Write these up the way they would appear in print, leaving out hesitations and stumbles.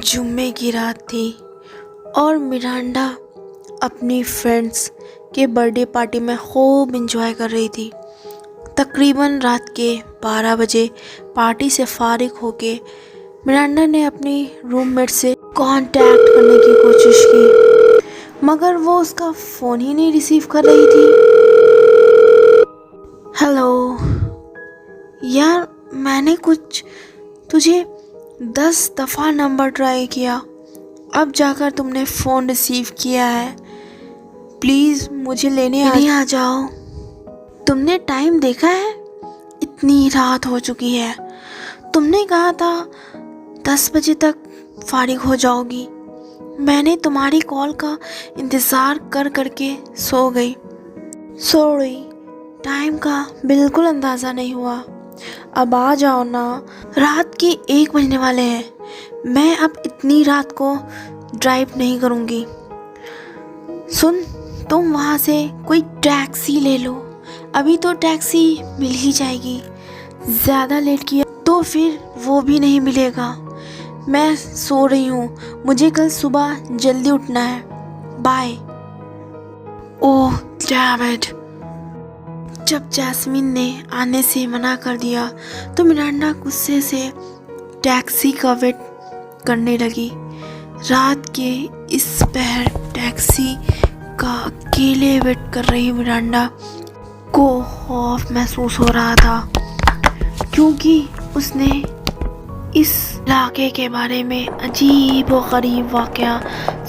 जुम्मे की रात थी और मिरांडा अपनी फ्रेंड्स के बर्थडे पार्टी में खूब एंजॉय कर रही थी। तकरीबन रात के 12 बजे पार्टी से फारिग होके मिरांडा ने अपनी रूममेट से कांटेक्ट करने की कोशिश की, मगर वो उसका फ़ोन ही नहीं रिसीव कर रही थी। हेलो यार, मैंने तुझे 10 दफ़ा नंबर ट्राई किया, अब जाकर तुमने फ़ोन रिसीव किया है। प्लीज़ मुझे लेने आ जाओ। तुमने टाइम देखा है? इतनी रात हो चुकी है। तुमने कहा था 10 बजे तक फारिग हो जाओगी। मैंने तुम्हारी कॉल का इंतज़ार कर करके सो गई। सॉरी, टाइम का बिल्कुल अंदाज़ा नहीं हुआ। अब आ जाओ ना, रात के 1 बजने वाले हैं। मैं अब इतनी रात को ड्राइव नहीं करूँगी। सुन, तुम वहाँ से कोई टैक्सी ले लो, अभी तो टैक्सी मिल ही जाएगी। ज़्यादा लेट किया तो फिर वो भी नहीं मिलेगा। मैं सो रही हूँ, मुझे कल सुबह जल्दी उठना है। बाय। Oh damn it. जब जैस्मिन ने आने से मना कर दिया तो मिरांडा गुस्से से टैक्सी का वेट करने लगी। रात के इस पहर टैक्सी का अकेले वेट कर रही मिरांडा को खौफ महसूस हो रहा था, क्योंकि उसने इस इलाके के बारे में अजीब व गरीब वाक़या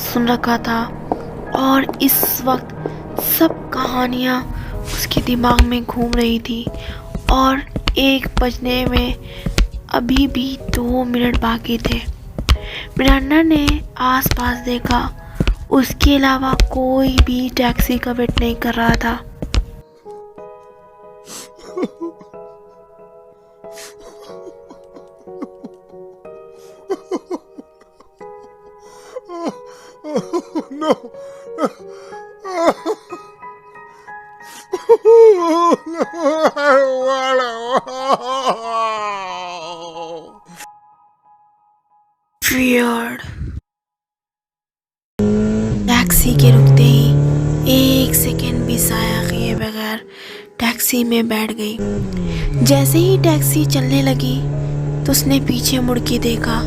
सुन रखा था और इस वक्त सब कहानियाँ उसके दिमाग में घूम रही थी। और 1 बजने में अभी भी 2 मिनट बाकी थे। मिरांडा ने आसपास देखा, उसके अलावा कोई भी टैक्सी का वेट नहीं कर रहा था। No. Weird. टैक्सी के रुकते ही 1 सेकेंड भी ज़ाया किए बगैर टैक्सी में बैठ गई। जैसे ही टैक्सी चलने लगी तो उसने पीछे मुड़ के देखा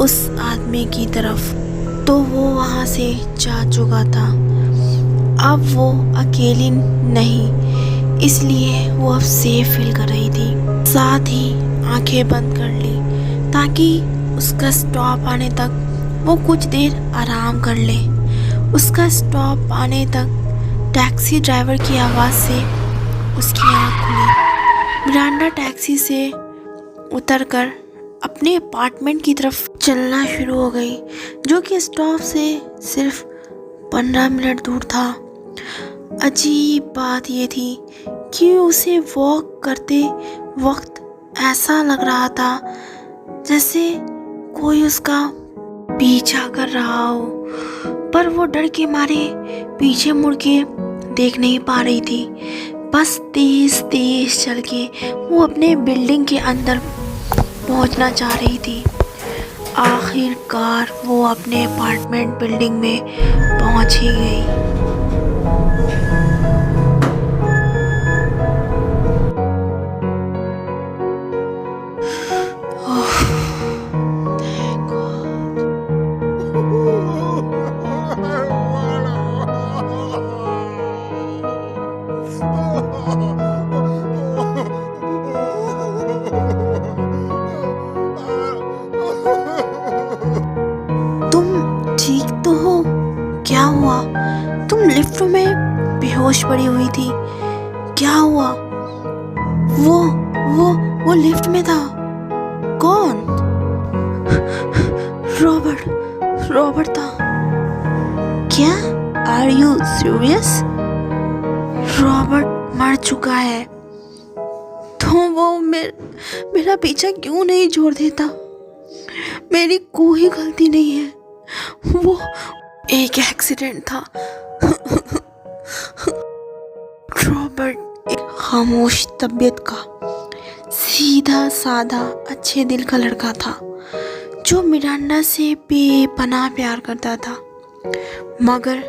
उस आदमी की तरफ, तो वो वहाँ से जा चुका था। अब वो अकेली नहीं, इसलिए वो अब सेफ फील कर रही थी। साथ ही आंखें बंद कर ली ताकि उसका स्टॉप आने तक वो कुछ देर आराम कर ले। उसका स्टॉप आने तक टैक्सी ड्राइवर की आवाज़ से उसकी आँख खुली। मिरांडा टैक्सी से उतरकर अपने अपार्टमेंट की तरफ चलना शुरू हो गई, जो कि स्टॉप से सिर्फ 15 मिनट दूर था। अजीब बात ये थी कि उसे वॉक करते वक्त ऐसा लग रहा था जैसे कोई उसका पीछा कर रहा हो, पर वो डर के मारे पीछे मुड़ के देख नहीं पा रही थी। बस तेज तेज चल के वो अपने बिल्डिंग के अंदर पहुंचना चाह रही थी। आखिरकार वो अपने अपार्टमेंट बिल्डिंग में पहुंच ही गई। तुम ठीक तो हो? क्या हुआ? तुम लिफ्ट में बेहोश पड़ी हुई थी। क्या हुआ? वो लिफ्ट में था। कौन? रॉबर्ट था। क्या? Are you serious? रॉबर्ट मर चुका है। तो वो मेरा पीछा क्यों नहीं छोड़ देता? मेरी कोई गलती नहीं है, वो एक एक्सीडेंट था। रॉबर्ट एक खामोश तबीयत का, सीधा साधा अच्छे दिल का लड़का था, जो मिरांडा से बेपनाह प्यार करता था, मगर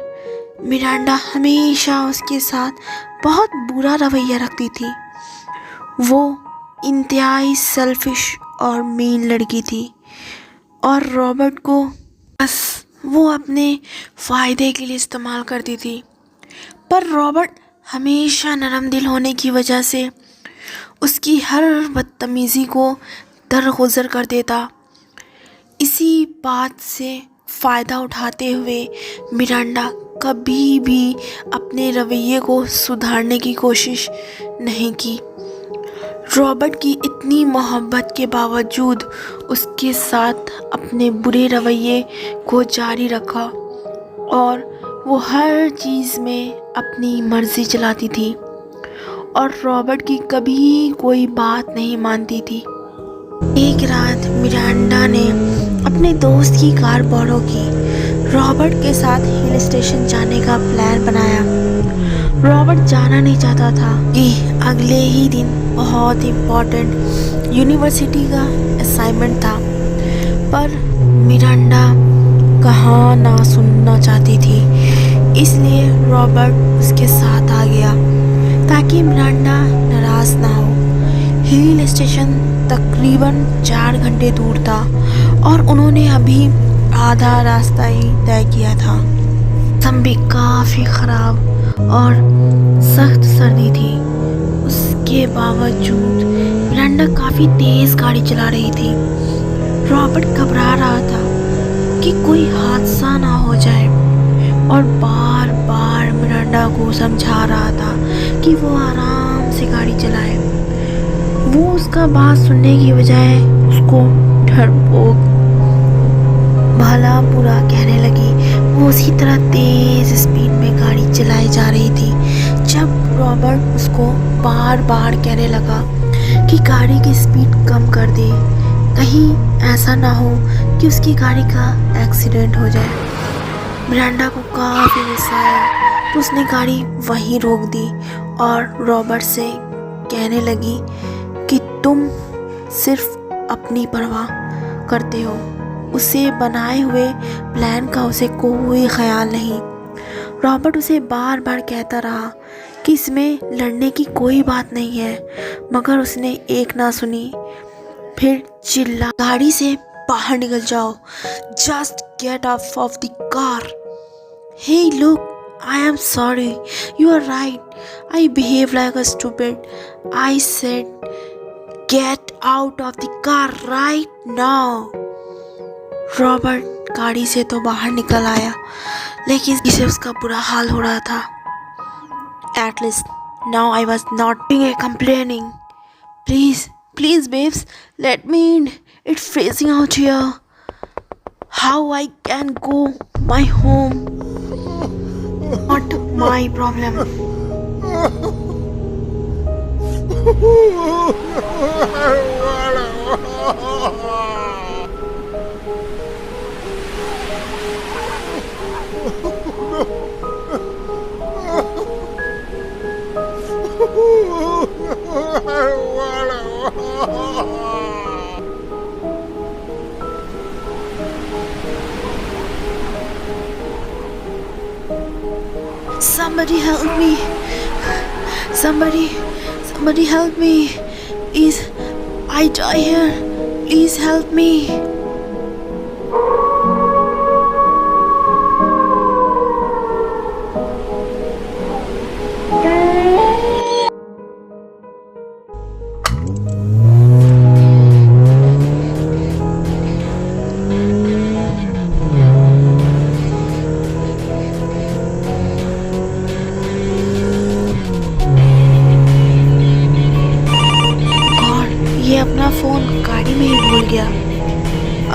मिरांडा हमेशा उसके साथ बहुत बुरा रवैया रखती थी। वो इंतहाई सेल्फिश और मीन लड़की थी और रॉबर्ट को बस वो अपने फ़ायदे के लिए इस्तेमाल करती थी। पर रॉबर्ट हमेशा नरम दिल होने की वजह से उसकी हर बदतमीज़ी को दरगुजर कर देता। इसी बात से फ़ायदा उठाते हुए मिरांडा कभी भी अपने रवैये को सुधारने की कोशिश नहीं की। रॉबर्ट की इतनी मोहब्बत के बावजूद उसके साथ अपने बुरे रवैये को जारी रखा और वो हर चीज़ में अपनी मर्ज़ी चलाती थी और रॉबर्ट की कभी कोई बात नहीं मानती थी। एक रात मिरांडा ने अपने दोस्त की कार बोरो की। रॉबर्ट के साथ हिल स्टेशन जाने का प्लान बनाया। रॉबर्ट जाना नहीं चाहता था कि अगले ही दिन बहुत इम्पोर्टेंट यूनिवर्सिटी का असाइनमेंट था, पर मिरांडा कहाँ ना सुनना चाहती थी। इसलिए रॉबर्ट उसके साथ आ गया ताकि मिरांडा नाराज़ ना हो। हिल स्टेशन तकरीबन 4 घंटे दूर था और उन्होंने अभी आधा रास्ता ही तय किया था। मौसम भी काफ़ी ख़राब और सख्त सर्दी थी। उसके बावजूद मिरांडा काफ़ी तेज़ गाड़ी चला रही थी। रॉबर्ट घबरा रहा था कि कोई हादसा ना हो जाए और बार बार मिरांडा को समझा रहा था कि वो आराम से गाड़ी चलाए। वो उसका बात सुनने की बजाय उसको डरपोक भला बुरा कहने लगी। वो उसी तरह तेज़ स्पीड में गाड़ी चलाई जा रही थी जब रॉबर्ट उसको बार बार कहने लगा कि गाड़ी की स्पीड कम कर दे, कहीं ऐसा ना हो कि उसकी गाड़ी का एक्सीडेंट हो जाए। मिरांडा को काफ़ी गुस्सा आया तो उसने गाड़ी वहीं रोक दी और रॉबर्ट से कहने लगी कि तुम सिर्फ अपनी परवाह करते हो, उसे बनाए हुए प्लान का उसे कोई ख्याल नहीं। रॉबर्ट उसे बार बार कहता रहा कि इसमें लड़ने की कोई बात नहीं है, मगर उसने एक ना सुनी। फिर चिल्ला, गाड़ी से बाहर निकल जाओ, just get off the car. Hey look, I am sorry, you are right, I behaved like a stupid. I said get out of the car right now. Robert गाड़ी से तो बाहर निकल आया, लेकिन इसे उसका बुरा हाल हो रहा था। At least now I was not being complaining. Please babes, let me in. It's freezing out here. How I can go my home? Not my problem. Somebody help me. Somebody help me. Please, I die here. Please help me. ये अपना phone गाड़ी में ही भूल गया।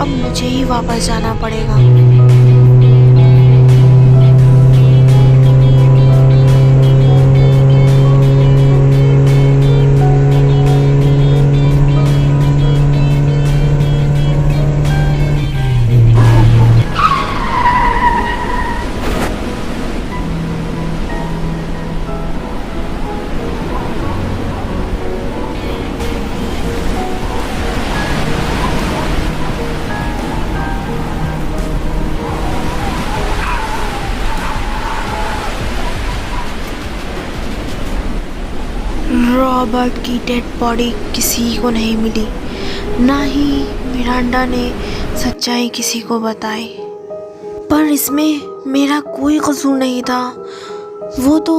अब मुझे ही वापस जाना पड़ेगा। रॉबर्ट की डेड बॉडी किसी को नहीं मिली, ना ही मिरांडा ने सच्चाई किसी को बताई। पर इसमें मेरा कोई कसूर नहीं था, वो तो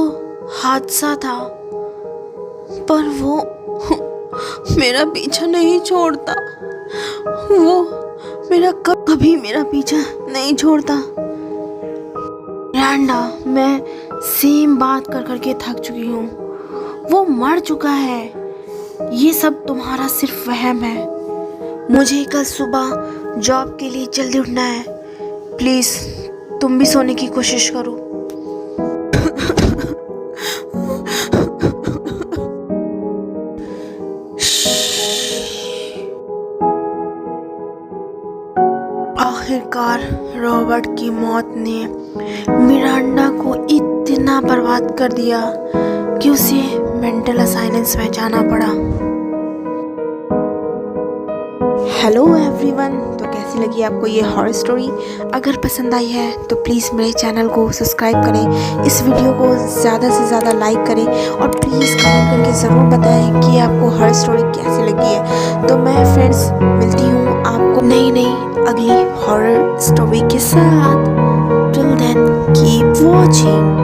हादसा था। पर वो मेरा पीछा नहीं छोड़ता, वो कभी मेरा पीछा नहीं छोड़ता। मिरांडा, मैं सेम बात कर करके थक चुकी हूँ। वो मर चुका है, ये सब तुम्हारा सिर्फ वहम है। मुझे कल सुबह जॉब के लिए जल्दी उठना है, प्लीज़ तुम भी सोने की कोशिश करो। आखिरकार रॉबर्ट की मौत ने मिरांडा को इतना बर्बाद कर दिया कि उसे मेंटल असाइलेंस में जाना पड़ा। हेलो एवरीवन, तो कैसी लगी आपको ये हॉरर स्टोरी? अगर पसंद आई है तो प्लीज़ मेरे चैनल को सब्सक्राइब करें, इस वीडियो को ज़्यादा से ज़्यादा लाइक करें और प्लीज़ कमेंट करके ज़रूर बताएं कि आपको हॉरर स्टोरी कैसी लगी है। तो मैं फ्रेंड्स मिलती हूँ आपको नई अगली हॉरर स्टोरी के साथ। Till then keep watching.